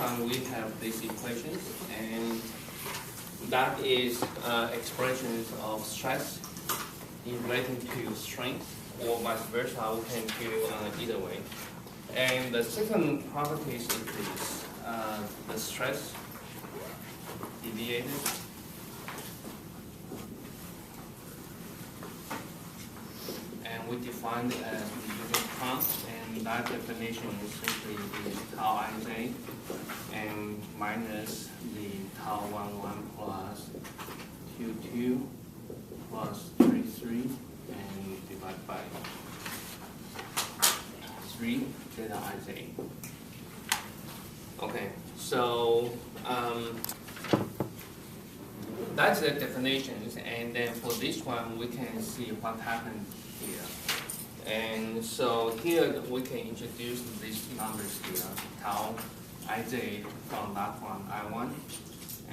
time we have these equations, and that is expressions of stress in relation to strength, or vice versa. We can do either way. And the second property is this: the stress deviated and we define it as the unit count, and that definition is simply the tau ij and minus the tau 11 plus q2 plus 33 and divided by 3 delta ij. Okay, so that's the definitions, and then for this one we can see what happened here. And so here we can introduce these numbers here, tau ij from that one, I1,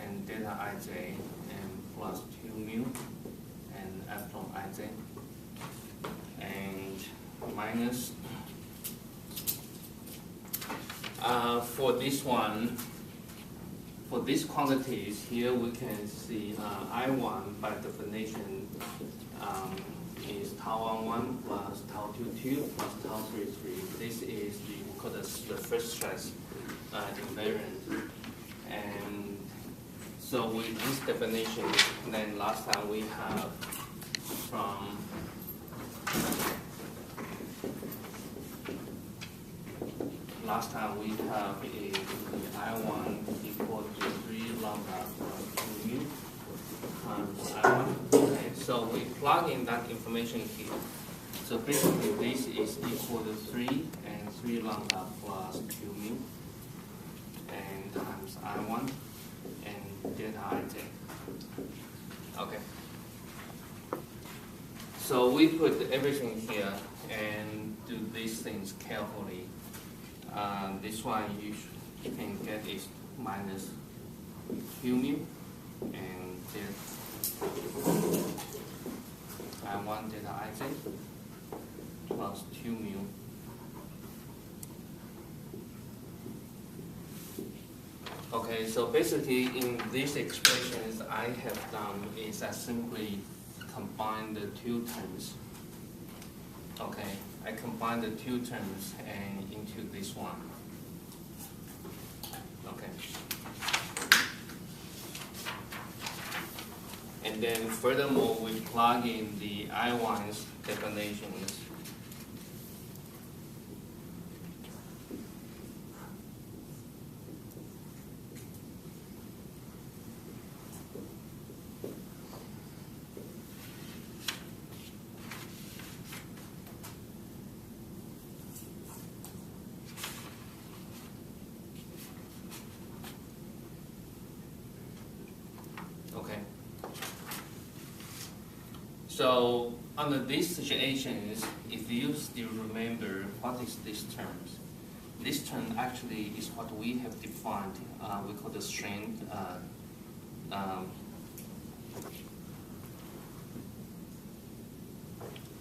and delta ij and plus 2 mu, and epsilon ij, and minus for this one, for these quantities here we can see I1 by definition is tau 11 plus tau 22 plus tau 33. This is the first stress invariant. And so with this definition, then last time we have from last time we have the I1 equal to 3 lambda plus 2 mu times I1. Okay, so we plug in that information here. So basically this is equal to 3 and 3 lambda plus 2 mu and times I1 and delta ij. Okay. So we put everything here and do these things carefully. This one you can get is minus q mu and I1 delta ij plus 2 mu. Okay, so basically in these expressions I have done is I simply combine the two terms. Okay, I combine the two terms and into this one. Okay. And then furthermore, we plug in the I1's definitions. Okay. So under these situations, if you still remember what is these terms, this term actually is what we have defined. We call the strain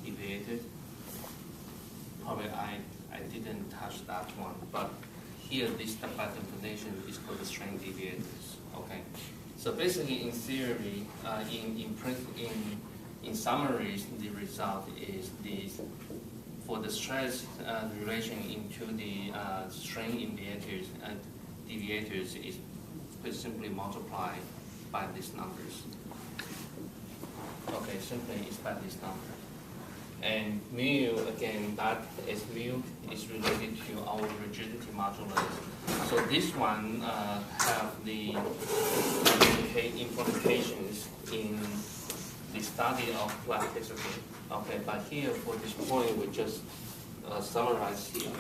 deviated. Probably I didn't touch that one, but here this by definition is called the strain deviators. Okay. So basically, in theory, in summaries, the result is this: for the stress relation into the strain deviators is simply multiplied by these numbers. Okay, simply it's by this number. And mu, again, that is mu is related to our rigidity modulus. So this one have the implications in the study of plasticity. Okay, but here for this point we just summarize here.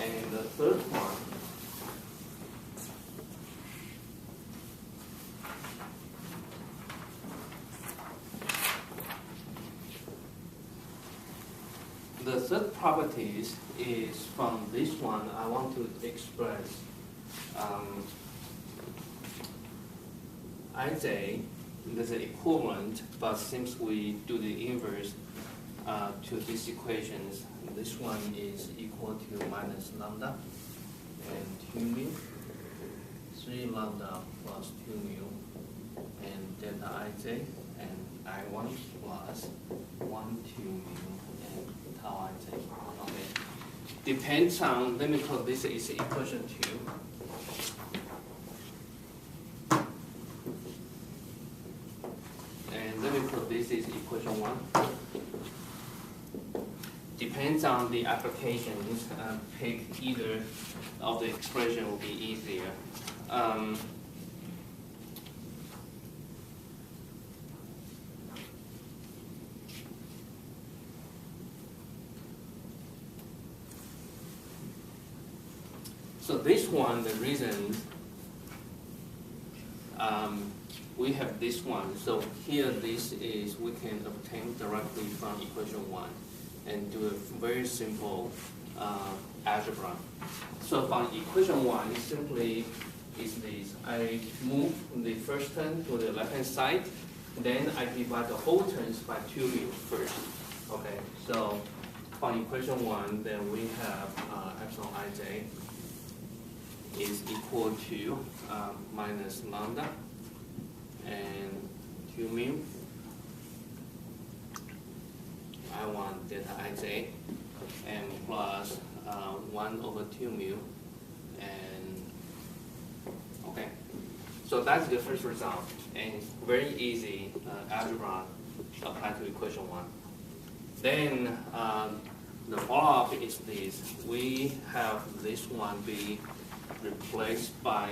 And the third one, the third properties is from this one. I want to express Ij is an equivalent, but since we do the inverse to these equations, this one is equal to minus lambda and 2 mu 3 lambda plus 2 mu, and delta ij, and I1 plus 1, 2 mu, and tau ij. Okay. Depends on, let me call this is equation 2. And let me put this is equation 1. Depends on the applications, pick either of the expression will be easier. So this one, the reason we have this one. So here this is, we can obtain directly from equation 1 and do a very simple algebra. So from equation 1, simply is this. I move the first term to the left-hand side, then I divide the whole terms by 2 mu first. Okay, so from equation 1, then we have epsilon ij is equal to minus lambda and 2 mu I1 delta ij and plus 1 over 2 mu, and okay. So that's the first result, and it's very easy algebra applied to equation 1. Then the follow-up is this. We have this one be replaced by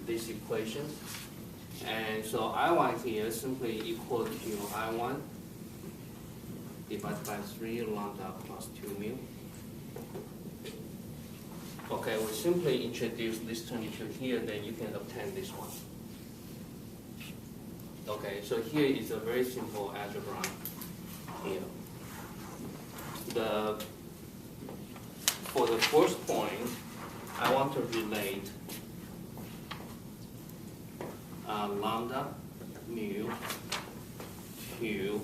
this equation, and so I1 here simply equal to I1 divided by 3 lambda plus 2 mu. Okay, we simply introduce this term to here, then you can obtain this one. Okay, so here is a very simple algebra here. For the first point, I want to relate lambda mu to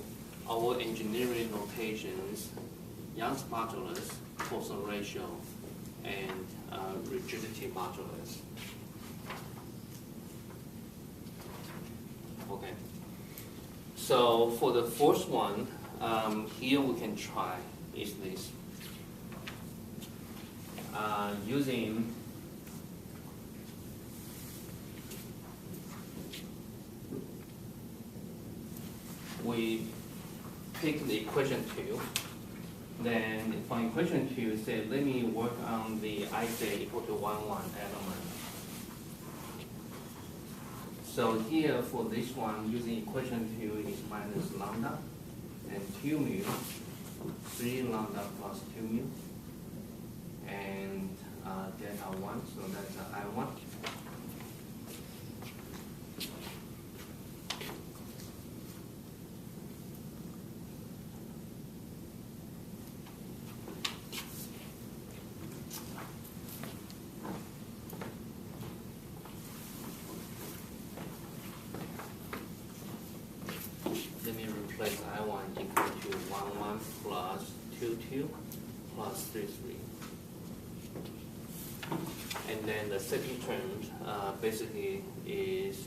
our engineering notations, Young's modulus, Poisson ratio, and rigidity modulus. Okay. So for the first one, here we can try is this. Using we pick the equation 2. Then from equation 2, say let me work on the ij equal to 1, 1 element. So here for this one, using equation 2 is minus lambda and 2 mu, 3 lambda plus 2 mu, and delta 1, so that's I1. Let me replace I1 equal to 1, 1 plus 2, 2 plus 3, 3. And then the second term basically is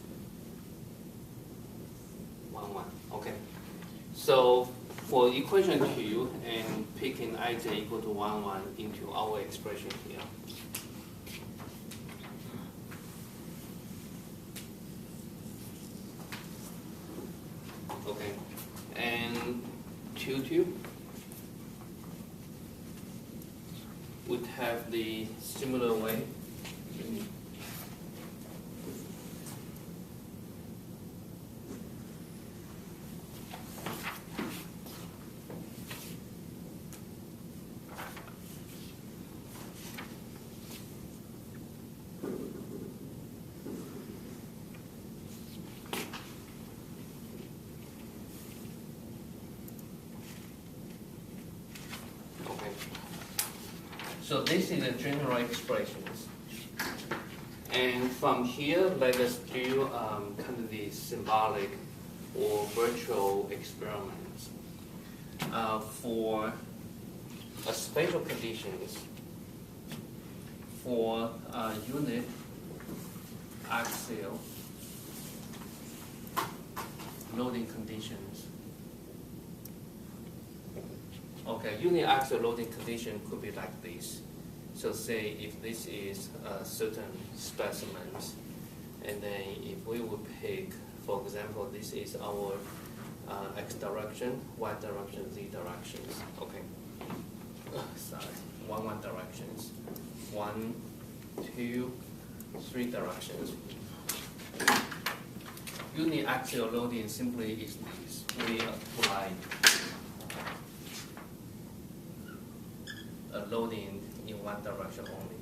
1, 1. Okay. So for equation 2 and picking ij equal to 1, 1 into our expression here. Okay. And 2, 2 would have the similar way. So this is the general expressions. And from here, let us do kind of the symbolic or virtual experiments. For spatial conditions, for unit axial loading conditions. Okay, uniaxial loading condition could be like this. So say if this is certain specimens, and then if we would pick, for example, this is our x direction, y direction, z directions. Okay. Sorry, one directions. 1, 2, 3 directions. Uniaxial loading simply is this. We apply a loading in one direction only.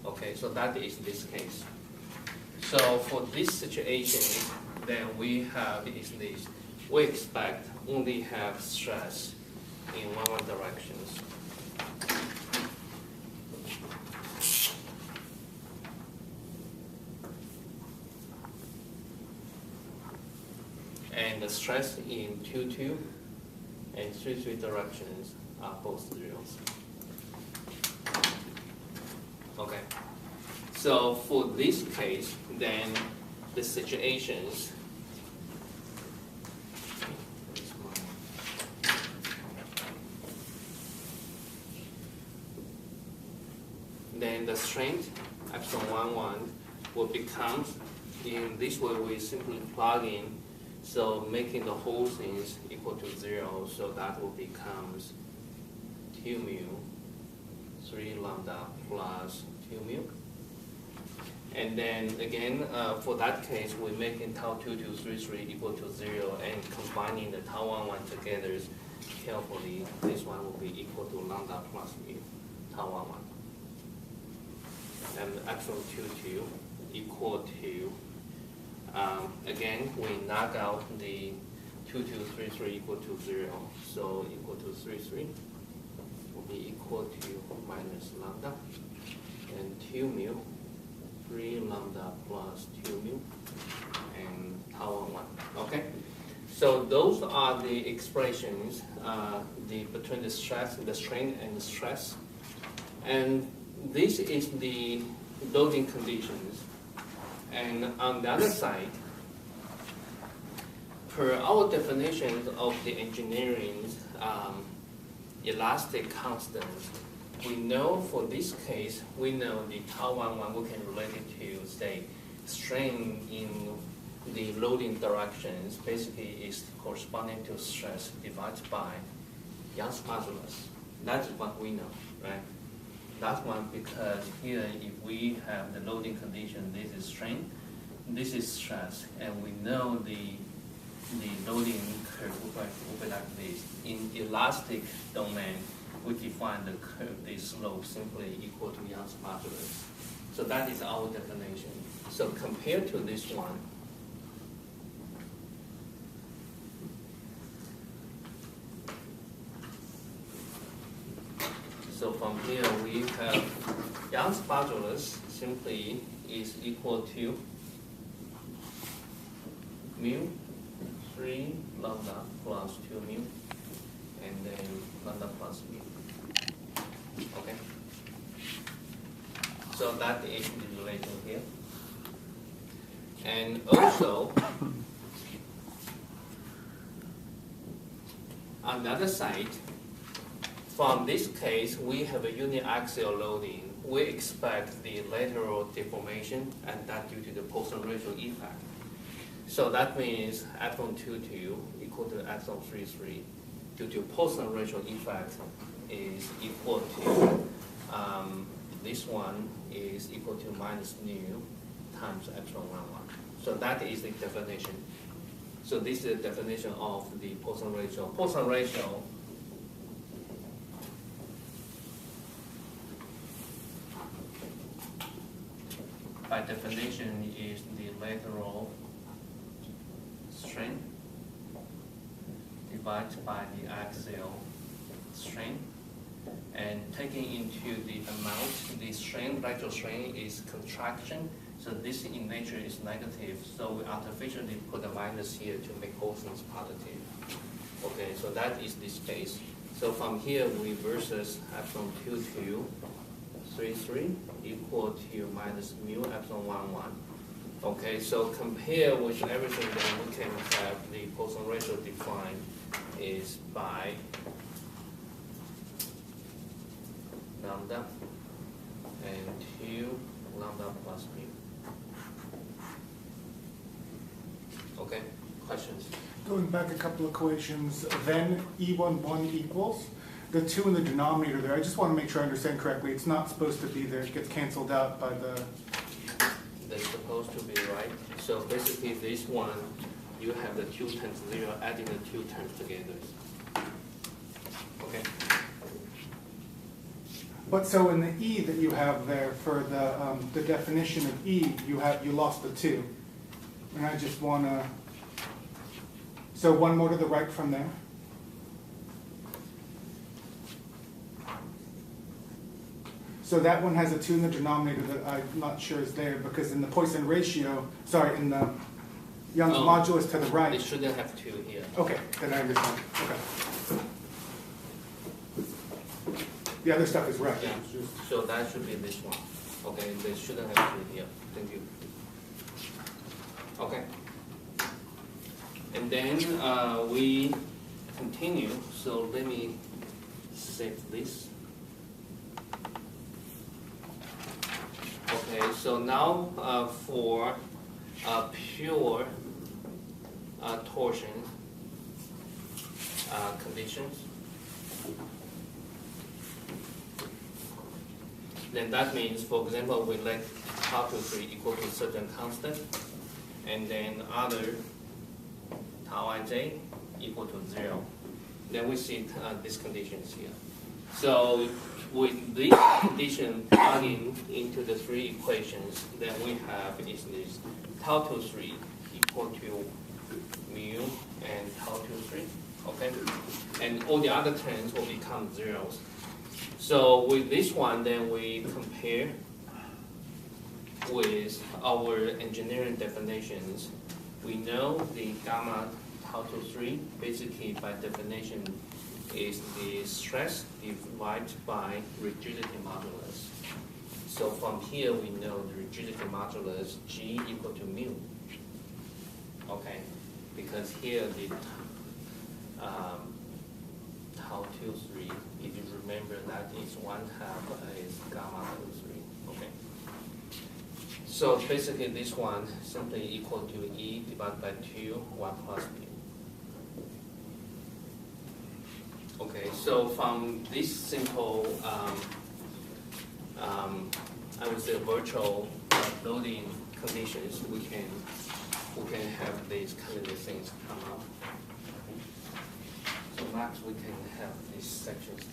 Okay, so that is this case. So for this situation, then we have is this. We expect only have stress in one directions. And the stress in 2, and 3 directions are both zeros. Okay. So for this case, then the situations then the strength epsilon 1 will become, in this way we simply plug in, so making the whole things equal to 0, so that will becomes 2 mu 3 lambda plus 2 mu. And then again, for that case, we're making tau 2 to 3 equal to 0, and combining the tau 1 together carefully, this one will be equal to lambda plus mu tau 1. And epsilon 2 equal to, again, we knock out the 2 to 3 equal to 0, so equal to 3 will be equal to minus lambda, and 2 mu, 3 lambda plus 2 mu, and tau 1. Okay? So those are the expressions between the stress, the strain, and the stress. And this is the loading conditions. And on the other side, per our definition of the engineering elastic constants, we know for this case, we know the tau 1 we can relate it to, say, strain in the loading directions basically is corresponding to stress divided by Young's modulus. That's what we know, right? That's one, because here if we have the loading condition, this is strain, this is stress, and we know the loading curve will be like this. In elastic domain, we define the curve, the slope simply equal to Young's modulus. So that is our definition. So compared to this one, so from here we have Young's modulus simply is equal to mu 3 lambda plus 2 mu, and then lambda plus mu. Okay. So that is the relation here. And also, on the other side, from this case, we have a uniaxial loading. We expect the lateral deformation, and that due to the Poisson ratio effect. So that means epsilon 2 equal to epsilon 3 due to Poisson ratio effect is equal to, this one is equal to minus nu times epsilon 1. So that is the definition. So this is the definition of the Poisson ratio. Poisson ratio by definition is the lateral strain divided by the axial strain, and taking into the amount, the strain, lateral strain is contraction, so this in nature is negative, so we artificially put a minus here to make whole things positive. Okay, so that is this case. So from here we versus epsilon 2 3, 3 equal to minus mu epsilon 1, 1. Okay, so compare with everything, then we can have the Poisson ratio defined is by lambda and 2 lambda plus mu. Okay, questions? Going back a couple equations, then E11 equals the 2 in the denominator there. I just want to make sure I understand correctly. It's not supposed to be there. It gets canceled out by the... They're supposed to be right. So basically this one, you have the 2 times 0, adding the 2 terms together. Okay. But so in the E that you have there for the definition of E, you lost the 2. And I just want to... So one more to the right from there. So that one has a 2 in the denominator that I'm not sure is there because in the Poisson ratio, sorry, in the Young's modulus to the right. It shouldn't have 2 here. Okay, then I understand. Okay. The other stuff is right. Yeah, so that should be this one. Okay, they shouldn't have 2 here. Thank you. Okay. And then we continue. So let me save this. Okay, so now for pure torsion conditions, then that means, for example, we let tau to 3 equal to certain constant, and then other tau ij equal to 0. Then we see these conditions here. So with this condition plugging into the 3 equations, then we have is this tau to 3 equal to mu and tau to 3. Okay, and all the other terms will become zeros. So with this one, then we compare with our engineering definitions. We know the gamma tau to 3, basically by definition, is the stress divided by rigidity modulus. So from here we know the rigidity modulus G equal to mu. Okay, because here the tau to 3, if you remember, that is 1/2 is gamma to 3. Okay. So basically this one simply equal to E divided by 2, 1 plus mu. Okay, so from this simple, I would say virtual loading conditions, we can have these kind of things come up. So max, we can have these sections.